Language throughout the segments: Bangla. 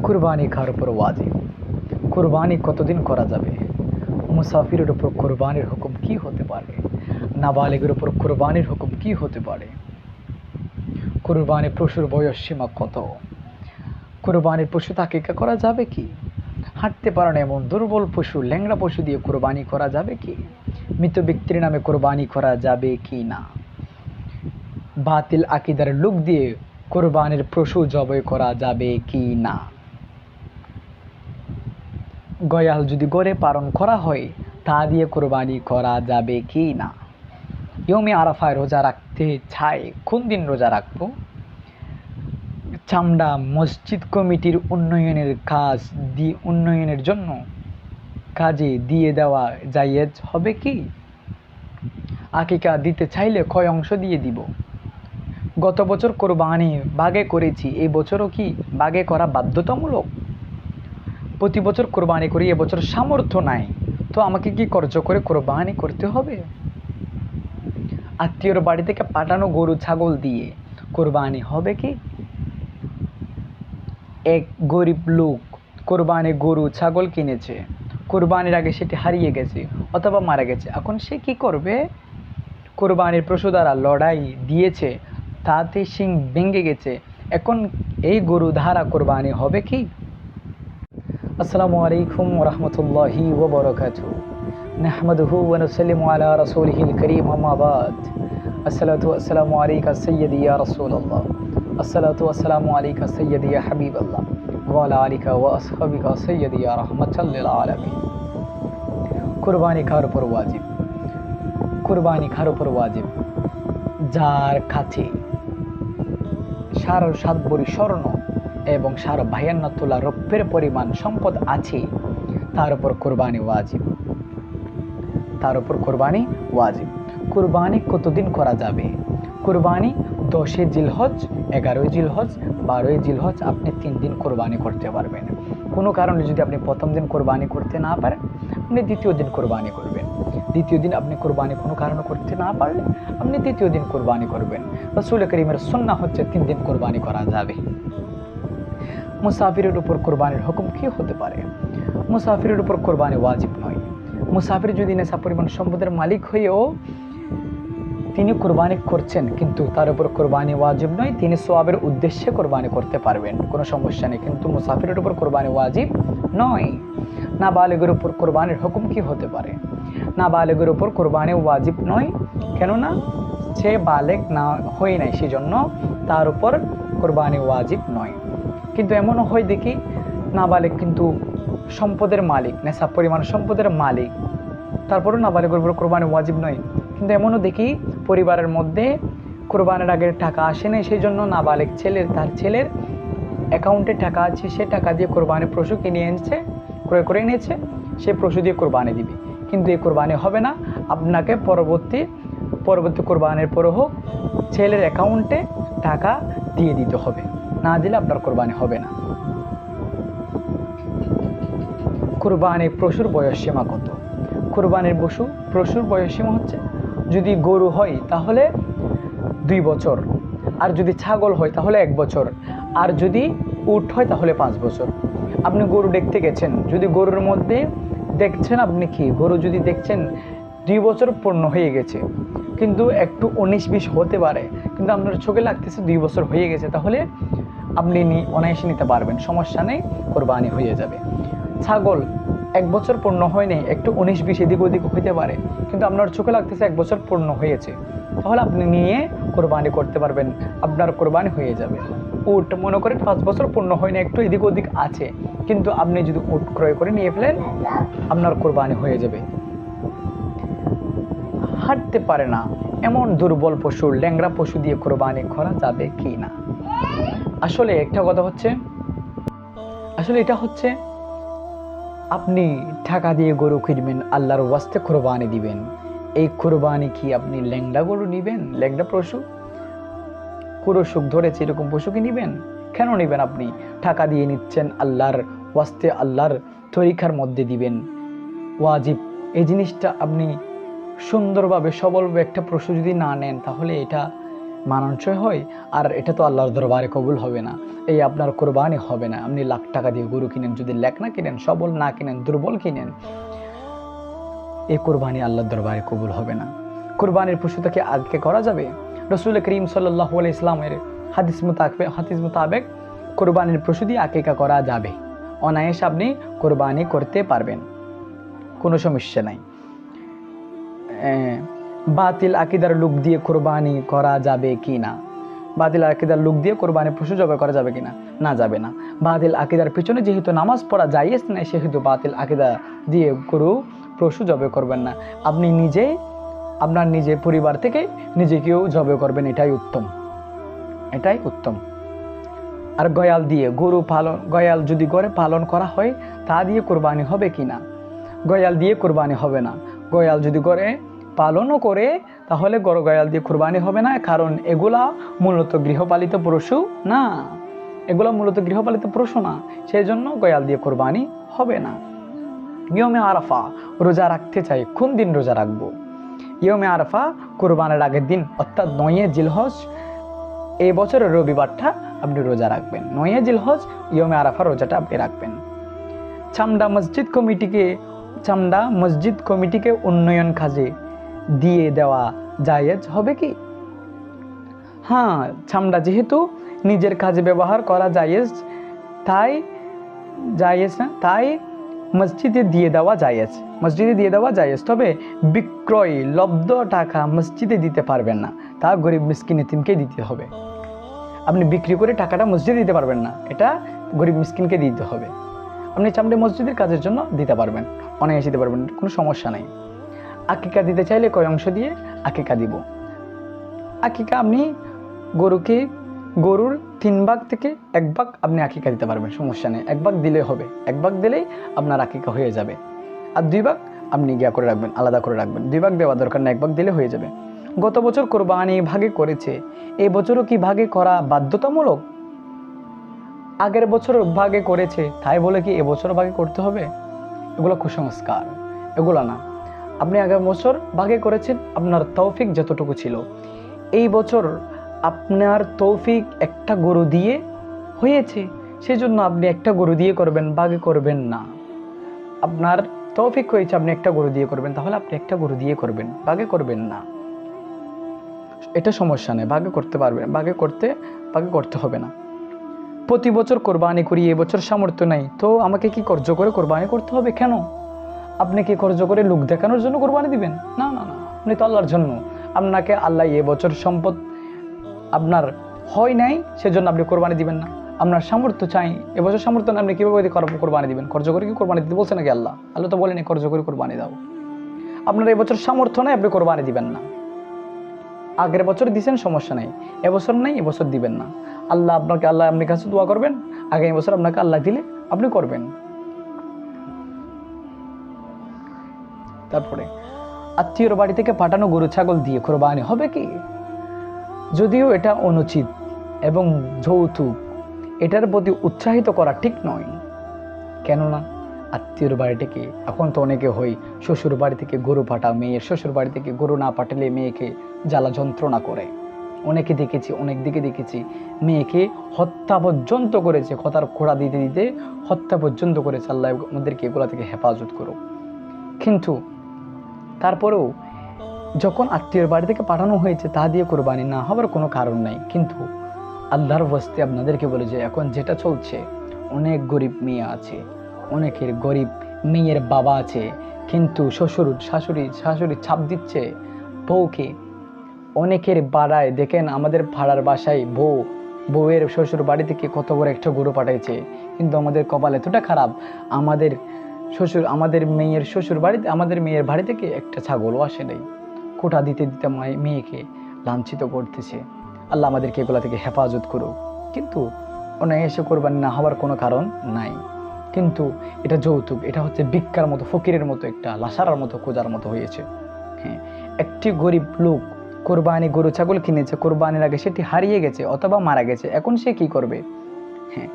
কুরবানি কার উপর ওয়াজিব? কুরবানি কতদিন করা যাবে? মুসাফিরের উপর কুরবানির হুকুম কি হতে পারে? নাবালিগের উপর কুরবানির হুকুম কি হতে পারে? কুরবানি পশুর বয়স সীমা কত? কুরবানির পশু আকিকা করা যাবে কি? হাঁটতে পারে না এমন দুর্বল পশু, ল্যাংড়া পশু দিয়ে কুরবানি করা যাবে কি? মৃত ব্যক্তির নামে কুরবানি করা যাবে কি না? বাতিল আকিদার লোক দিয়ে কুরবানির পশু জবাই করা যাবে কি না? গয়াল যদি গড়ে পালন করা হয় তা দিয়ে কুরবানি করা যাবে কি না? ইয়মে আরাফায় রোজা রাখতে চাই, কোন দিন রোজা রাখবো? চামড়া মসজিদ কমিটির উন্নয়নের জন্য কাজে দিয়ে দেওয়া জায়েজ হবে কি? আকিকা দিতে চাইলে কয় অংশ দিয়ে দিব? গত বছর কোরবানি বাগে করেছি, এই বছরও কি বাগে করা বাধ্যতামূলক? প্রতি বছর কোরবানি করি, এবছর সামর্থ্য নাই, তো আমাকে কি খরচ করে কোরবানি করতে হবে? আত্মীয়র বাড়ি থেকে পাঠানো গরু ছাগল দিয়ে কোরবানি হবে কি? এক গরিব লোক কোরবানি গরু ছাগল কিনেছে, কোরবানির আগে সেটি হারিয়ে গেছে অথবা মারা গেছে, এখন সে কি করবে? কোরবানির পশু দ্বারা লড়াই দিয়েছে, তাতে শিং ভেঙে গেছে, এখন এই গরু ধারা কোরবানি হবে কি? আসসালামু আলাইকুম ওয়া রাহমাতুল্লাহি ওয়া বারাকাতুহু। নাহমাদুহু ওয়া নুসাল্লিমু আলা রাসূলিহিল কারীম, আম্মা বাদ। আসসালাতু ওয়াসসালামু আলাইকা সাইয়্যিদি ইয়া রাসূলুল্লাহ, আসসালাতু ওয়াসসালামু আলাইকা সাইয়্যিদি ইয়া হাবিবাল্লাহ, ওয়া আলা আলিকা ওয়া আসহাবিকা সাইয়্যিদি ইয়া রাহমাতাল লিল আলামিন। কুরবানি কার উপর ওয়াজিব? কুরবানি কার উপর ওয়াজিব? যার কাছে 7.5 ভরি স্বর্ণ এবং 52 তোলা রৌপ্যের পরিমাণ সম্পদ আছে, তার উপর কোরবানি ওয়াজিব। তার উপর কোরবানি ওয়াজিব। কোরবানি কতদিন করা যাবে? কোরবানি 10 জিলহজ, 11 জিলহজ, 12 জিলহজ আপনি 3 দিন কোরবানি করতে পারবেন। কোনো কারণে যদি আপনি প্রথম দিন কোরবানি করতে না পারেন, আপনি দ্বিতীয় দিন কোরবানি করবেন। দ্বিতীয় দিন আপনি কোরবানি কোনো কারণে করতে না পারলে আপনি তৃতীয় দিন কোরবানি করবেন। রাসূল করিমের সুন্নাহ হচ্ছে 3 দিন কোরবানি করা যাবে। মুসাফিরের উপর কোরবানির হুকুম কি হতে পারে? মুসাফিরের উপর কোরবানি ওয়াজিব নয়। মুসাফির যদি নেশা পরিমাণ সম্পদের মালিক হয়েও তিনি কোরবানি করছেন, কিন্তু তার উপর কোরবানি ওয়াজিব নয়, তিনি সওয়াবের উদ্দেশ্যে কোরবানি করতে পারবেন, কোনো সমস্যা নেই, কিন্তু মুসাফিরের উপর কোরবানি ওয়াজিব নয়। নাবালিগের উপর কোরবানির হুকুম কি হতে পারে? নাবালিগের উপর কোরবানি ওয়াজিব নয়, কেননা সে বালেগ না হয় নাই, সেজন্য তার উপর কোরবানি ওয়াজিব নয়। কিন্তু এমনও হয় দেখি নাবালেগ কিন্তু সম্পদের মালিক, নেশা পরিমাণ সম্পদের মালিক, তারপরও নাবালিগের উপর কোরবানি ওয়াজিব নয়। কিন্তু এমনও দেখি পরিবারের মধ্যে কোরবানির আগের টাকা আসে না, সেই জন্য নাবালিগ তার ছেলের অ্যাকাউন্টে টাকা আছে, সে টাকা দিয়ে কোরবানির পশু কিনে এনেছে, ক্রয় করে এনেছে, সে পশু দিয়ে কোরবানি দিবে, কিন্তু এই কোরবানি হবে না। আপনাকে পরবর্তী কোরবানির পরে হোক ছেলের অ্যাকাউন্টে টাকা দিয়ে দিতে হবে, না দিলে আপনার কোরবানি হবে না। কোরবানির পশুর বয়স সীমা কত? কোরবানির পশুর বয়স সীমা হচ্ছে, যদি গরু হয় তাহলে 2 বছর, আর যদি ছাগল হয় তাহলে 1 বছর, আর যদি উট হয় তাহলে 5 বছর। আপনি গরু দেখতে গেছেন, যদি গরুর মধ্যে দেখছেন আপনি কি গরু যদি দেখছেন 2 বছর পূর্ণ হয়ে গেছে, কিন্তু একটু 19-20 হতে পারে, কিন্তু আপনার চোখে লাগতেছে 2 বছর হয়ে গেছে, তাহলে আপনি অনায়াসে নিতে পারবেন, সমস্যা নেই, কোরবানি হয়ে যাবে। ছাগল 1 বছর পূর্ণ হয়নি, একটু 19-20 এদিক ওদিক হইতে পারে, কিন্তু আপনার চোখে লাগতেছে 1 বছর পূর্ণ হয়েছে, তাহলে আপনি নিয়ে কোরবানি করতে পারবেন, আপনার কোরবানি হয়ে যাবে। উট মনে করেন 5 বছর পূর্ণ হয়নি, একটু এদিক ওদিক আছে, কিন্তু আপনি যদি উট ক্রয় করে নিয়ে ফেলেন আপনার কোরবানি হয়ে যাবে। হাঁটতে পারে না এমন দুর্বল পশু, ল্যাংড়া পশু দিয়ে কোরবানি করা যাবে কি না? আসলে একটা কথা হচ্ছে, এটা হচ্ছে আপনি টাকা দিয়ে গরু কিনবেন, আল্লাহর ওয়াস্তে কোরবানি দিবেন, এই কোরবানি কি আপনি ল্যাংড়া গরু নিবেন? ল্যাংড়া পশু কুরুসুখ ধরেছে এরকম পশুকে নিবেন? কেন নিবেন? আপনি টাকা দিয়ে নিচ্ছেন, আল্লাহর ওয়াস্তে আল্লাহর তরিকার মধ্যে দিবেন, ওয়াজিব। এই জিনিসটা আপনি সুন্দরভাবে সবলভাবে একটা পশু যদি না নেন, তাহলে এটা মানানসই হয়, আর এটা তো আল্লাহর দরবারে কবুল হবে না। এই আপনার কোরবানি হবে না। আপনি লাখ টাকা দিয়ে গরু কিনেন, যদি লেক না কিনেন, সবল না কিনেন, দুর্বল কিনেন, এই কোরবানি আল্লাহর দরবারে কবুল হবে না। কোরবানির পশুটাকে আগে করা যাবে। রসুল করিম সাল্লাল্লাহু আলাইহি ইসলামের হাদিস মোতাবেক কোরবানির পশু দিয়ে আকিকা করা যাবে। অনায়াসে আপনি কোরবানি করতে পারবেন, কোনো সমস্যা নাই। বাতিল আকিদার লোক দিয়ে কোরবানি করা যাবে কি না? বাতিল আকিদার লোক দিয়ে কোরবানির পশু জবাই করা যাবে কিনা? না, যাবে না। বাতিল আকিদার পিছনে যেহেতু নামাজ পড়া জায়েজ নাই, সেহেতু বাতিল আকিদা দিয়ে গরু পশু জবাই করবেন না। আপনি নিজেই আপনার নিজের পরিবার থেকে নিজেকেও জবাই করবেন, এটাই উত্তম, এটাই উত্তম। আর গয়াল দিয়ে গরু পালন, গয়াল যদি করে পালন করা হয় তা দিয়ে কোরবানি হবে কি না? গয়াল দিয়ে কোরবানি হবে না। গয়াল যদি করে পালনও করে তাহলে গয়াল দিয়ে কোরবানি হবে না, কারণ এগুলা মূলত গৃহপালিত পশু না, এগুলা মূলত গৃহপালিত পশু না, সেই জন্য গয়াল দিয়ে কোরবানি হবে না। ইয়মে আরাফা রোজা রাখতে চাই, কোন দিন রোজা রাখবো? ইয়মে আরাফা কোরবানের আগের দিন, অর্থাৎ 9 জিলহজ, এই বছরের রবিবারটা আপনি রোজা রাখবেন। 9 জিলহজ ইয়মে আরাফা রোজাটা আপনি রাখবেন। চামড়া মসজিদ কমিটিকে উন্নয়ন কাজে দিয়ে দেওয়া জায়েজ হবে কি? হ্যাঁ, চামড়া যেহেতু নিজের কাজে ব্যবহার করা জায়েজ, তাই জায়েজ না, তাই মসজিদে দিয়ে দেওয়া জায়েজ, মসজিদে দিয়ে দেওয়া জায়েজ। তবে বিক্রয় লব্ধ টাকা মসজিদে দিতে পারবেন না, তা গরিব মিসকিন এতিমকে দিতে হবে। আপনি বিক্রি করে টাকাটা মসজিদে দিতে পারবেন না, এটা গরিব মিসকিনকে দিতে হবে। আপনি চামড়ে মসজিদের কাজের জন্য দিতে পারবেন, অনায়াসে দিতে পারবেন, কোনো সমস্যা নাই। আকিকা দিতে চাইলে কয় অংশ দিয়ে আকিকা দিব? আকিকা আপনি গরুর 3 ভাগ থেকে 1 ভাগ আপনি আকিকা দিতে পারবেন, সমস্যা নেই। 1 ভাগ দিলে হবে, 1 ভাগ দিলেই আপনার আকিকা হয়ে যাবে। আর 2 ভাগ আপনি করে রাখবেন, আলাদা করে রাখবেন। 2 ভাগ দেওয়ার দরকার না, 1 ভাগ দিলে হয়ে যাবে। গত বছর কোরবানি ভাগে করেছে, এই বছরও কি ভাগে করা বাধ্যতামূলক? আগের বছর ভাগে করেছে তাই বলে কি এবছর ভাগে করতে হবে? এগুলো কুসংস্কার, এগুলো না। আপনি আগের বছর ভাগে করেছেন, আপনার তৌফিক যতটুকু ছিল, এই বছর আপনার তৌফিক একটা গরু দিয়ে হয়েছে, সেজন্য আপনি একটা গরু দিয়ে করবেন, ভাগে করবেন না। আপনার তৌফিক হয়েছে আপনি একটা গরু দিয়ে করবেন, তাহলে আপনি একটা গরু দিয়ে করবেন, ভাগে করবেন না। এটা সমস্যা নেই, ভাগে করতে পারবেন, ভাগে করতে হবে না। প্রতি বছর কোরবানি করি, এবছর সামর্থ্য নাই, তো আমাকে কি কর্জ করে কোরবানি করতে হবে? কেন? আপনি কি কর্জ করে লোক দেখানোর জন্য কোরবানি দিবেন? না না না, আপনি তো আল্লাহর জন্য। আপনাকে আল্লাহ এবছর সম্পদ আপনার হয় নাই, সেজন্য আপনি কোরবানি দিবেন না। আপনার সামর্থ্য চাই, এবছর সামর্থ্য না, আপনি কীভাবে কোরবানি দিবেন? কর্জ করে কি কোরবানি দিতে বলছে নাকি আল্লাহ? আল্লাহ তো বলেনি কর্জ করে কোরবানি দাও। আপনার এবছর সামর্থ্য নাই, আপনি কোরবানি দিবেন না। আগের বছর দিয়েছেন, সমস্যা নেই, এবছর নাই, এবছর দিবেন না। আল্লাহ আপনার কাছে দোয়া করবেন, আগামী বছর আপনাকে আল্লাহ দিলে আপনি করবেন। তারপরে আত্মীয়র বাড়ি থেকে পাঠানো গরু ছাগল দিয়ে কোরবানি হবে কি? যদিও এটা অনুচিত এবং যৌতুক, এটার প্রতি উৎসাহিত করা ঠিক নয়। কেননা আত্মীয়র বাড়ি থেকে, এখন তো অনেকে হয় শ্বশুর বাড়ি থেকে গরু পাঠাও, মেয়ের শ্বশুর বাড়ি থেকে গরু না পাঠালে মেয়েকে জ্বালা যন্ত্রণা করে। অনেক দিকে দেখেছি মেয়েকে হত্যা পর্যন্ত করেছে, কথার খোড়া দিতে দিতে হত্যা পর্যন্ত করেছে। আল্লাহ আমাদেরকে এগুলা থেকে হেফাজত করো। কিন্তু তারপরেও যখন আত্মীয়র বাড়ি থেকে পাঠানো হয়েছে, তা দিয়ে কোরবানি না হওয়ার কোনো কারণ নাই। কিন্তু আল্লাহর ওয়াস্তে আপনাদেরকে বলে যে এখন যেটা চলছে, অনেক গরিব মেয়ে আছে, অনেকের গরিব মেয়ের বাবা আছে, কিন্তু শাশুড়ি ছাপ দিচ্ছে বউকে। অনেকের বাড়ায় দেখেন, আমাদের ভাড়ার বাসায় বউয়ের শ্বশুর বাড়ি থেকে কত বড় একটা গরু পাঠাইছে, কিন্তু আমাদের কপাল এতটা খারাপ, আমাদের মেয়ের বাড়ি থেকে একটা ছাগলও আসে নাই। কোটা দিতে দিতে মেয়েকে লাঞ্ছিত করতেছে। আল্লাহ আমাদেরকে এগুলা থেকে হেফাজত করুক। কিন্তু অনায়াসে কোরবানি না হওয়ার কোনো কারণ নাই। কিন্তু এটা যৌতুক, এটা হচ্ছে ভিক্ষার মতো, ফকিরের মতো, একটা লাসারার মতো, খোঁজার মতো হয়েছে। হ্যাঁ, একটি গরিব লোক কোরবানি গরু ছাগল কিনেছে, কোরবানির আগে সেটি হারিয়ে গেছে অথবা মারা গেছে, এখন সে কি করবে? হ্যাঁ,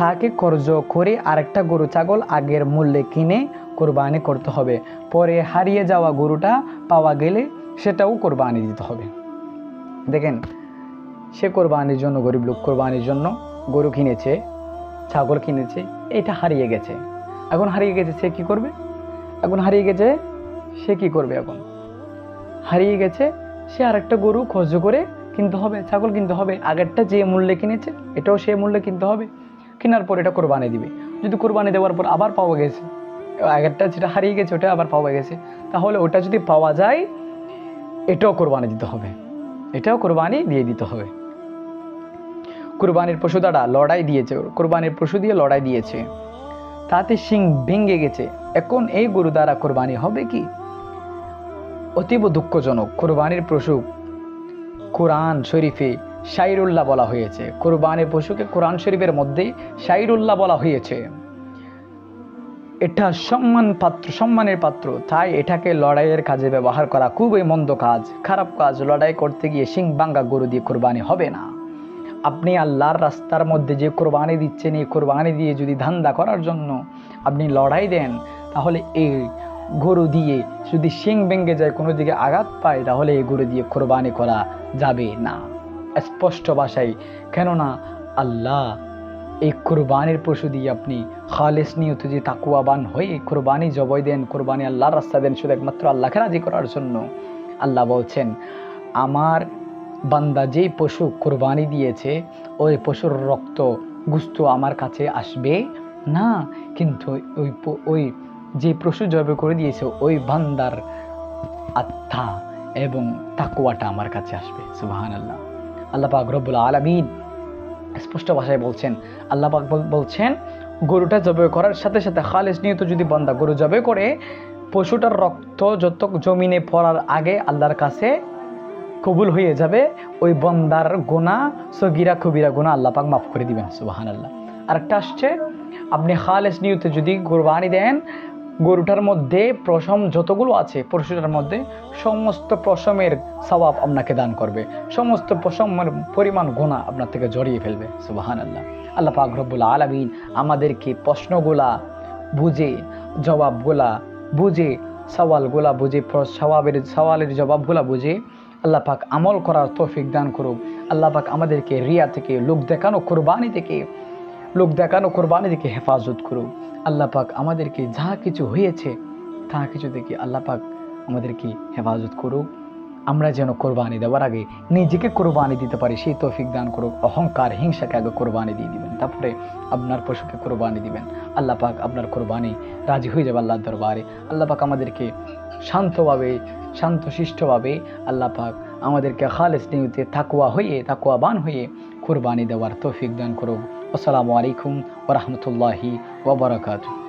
তাকে কর্জ করে আরেকটা গরু ছাগল আগের মূল্যে কিনে কোরবানি করতে হবে। পরে হারিয়ে যাওয়া গরুটা পাওয়া গেলে সেটাও কোরবানি দিতে হবে। দেখেন, সে কোরবানির জন্য, গরিব লোক কোরবানির জন্য গরু কিনেছে, ছাগল কিনেছে, এটা হারিয়ে গেছে। এখন হারিয়ে গেছে, সে কি করবে? এখন হারিয়ে গেছে, সে কি করবে? এখন হারিয়ে গেছে, সে আরেকটা গরু খরচ করে কিনতে হবে, ছাগল কিনতে হবে। আগেরটা যে মূল্যে কিনেছে এটাও সে মূল্যে কিনতে হবে। কেনার পর এটা কোরবানি দিবে। যদি কোরবানি দেওয়ার পর আবার পাওয়া গেছে, আগেরটা যেটা হারিয়ে গেছে ওটা আবার পাওয়া গেছে, তাহলে ওটা যদি পাওয়া যায় এটাও কোরবানি দিতে হবে, এটাও কোরবানি দিয়ে দিতে হবে। কোরবানির পশু দ্বারা লড়াই দিয়েছে, কোরবানির পশু দিয়ে লড়াই দিয়েছে, তাতে শিং ভেঙে গেছে, এখন এই গরু দ্বারা কোরবানি হবে কি? অতীব দুঃখজনক। কোরবানির পশু কোরআন শরীফে শাইরুল্লাহ বলা হয়েছে, কোরবানির পশুকে কোরআন শরীফের মধ্যে শাইরুল্লাহ বলা হয়েছে। এটা সম্মানের পাত্র, তাই এটাকে লড়াইয়ের কাজে ব্যবহার করা খুবই মন্দ কাজ, খারাপ কাজ। লড়াই করতে গিয়ে শিং ভাঙ্গা গরু দিয়ে কোরবানি হবে না। আপনি আল্লাহর রাস্তার মধ্যে যে কোরবানি দিচ্ছেন, এই কোরবানি দিয়ে যদি ধান্দা করার জন্য আপনি লড়াই দেন, তাহলে এই গরু দিয়ে যদি শিং ভেঙে যায়, কোনো দিকে আঘাত পায়, তাহলে এই গরু দিয়ে কোরবানি করা যাবে না, স্পষ্ট ভাষায়। কেননা আল্লাহ এই কোরবানির পশু দিয়ে আপনি খালেস নিয়ত যে তাকুয়াবান হয়ে কোরবানি জবাই দেন, কোরবানি আল্লাহর রাস্তা দেন শুধু একমাত্র আল্লাহকে রাজি করার জন্য। আল্লাহ বলছেন, আমার বান্দা যেই পশু কোরবানি দিয়েছে ওই পশুর রক্ত গুস্ত আমার কাছে আসবে না, কিন্তু ওই যে পশু জবাই করে দিয়েছে ওই বান্দার আত্মা এবং তাকওয়াটা আমার কাছে আসবে। সুবহানাল্লাহ। আল্লাহ পাক রব্বুল আলামিন স্পষ্ট ভাষায় বলছেন, আল্লাহ পাক বলছেন, গরুটা জবাই করার সাথে সাথে খালেস নিয়ত যদি বান্দা গরু জবাই করে, পশুটার রক্ত যত জমিনে পড়ার আগে আল্লাহর কাছে কবুল হয়ে যাবে। ওই বান্দার গুনাহ, সগীরা কবিরা গুনাহ আল্লাহ পাক মাফ করে দিবেন। সুবহানাল্লাহ। আরেকটা আসছে, আপনি খালেস নিয়তে যদি কোরবানি দেন, গরুটার মধ্যে পশম যতগুলো আছে পশুটার মধ্যে সমস্ত পশমের সওয়াব আপনাকে দান করবে, সমস্ত পশমের পরিমাণ গুনাহ আপনার থেকে জড়িয়ে ফেলবে। সুবহানাল্লাহ। আল্লাহ পাক রব্বুল আলামিন আমাদেরকে প্রশ্নগুলা বুঝে, জবাবগুলা বুঝে, সওয়ালগুলা বুঝে, সওয়ালের জবাবগুলা বুঝে আল্লাহ পাক আমল করার তৌফিক দান করুক। আল্লাহ পাক আমাদেরকে রিয়া থেকে, লোক দেখানো কোরবানি থেকে হেফাজত করুক। আল্লাহ পাক আমাদেরকে যা কিছু হয়েছে তা কিছু থেকে আল্লাহ পাক আমাদেরকে হেফাজত করুক। আমরা যেন কোরবানি দেওয়ার আগে নিজেকে কোরবানি দিতে পারি সেই তৌফিক দান করুক। অহংকার, হিংসাকে আগে কোরবানি দিয়ে দিবেন, তারপরে আপনার পশুকে কোরবানি দিবেন। আল্লাহ পাক আপনার কোরবানি রাজি হয়ে যাবে আল্লাহর দরবারে। আল্লাহ পাক আমাদেরকে শান্তশিষ্টভাবে আল্লাহ পাক আমাদেরকে খালেস নিয়তে তাকওয়াবান হয়ে কোরবানি দেওয়ার তৌফিক দান করুক। আসসালামু আলাইকুম ওয়া রাহমাতুল্লাহি ওয়া বারাকাতুহু।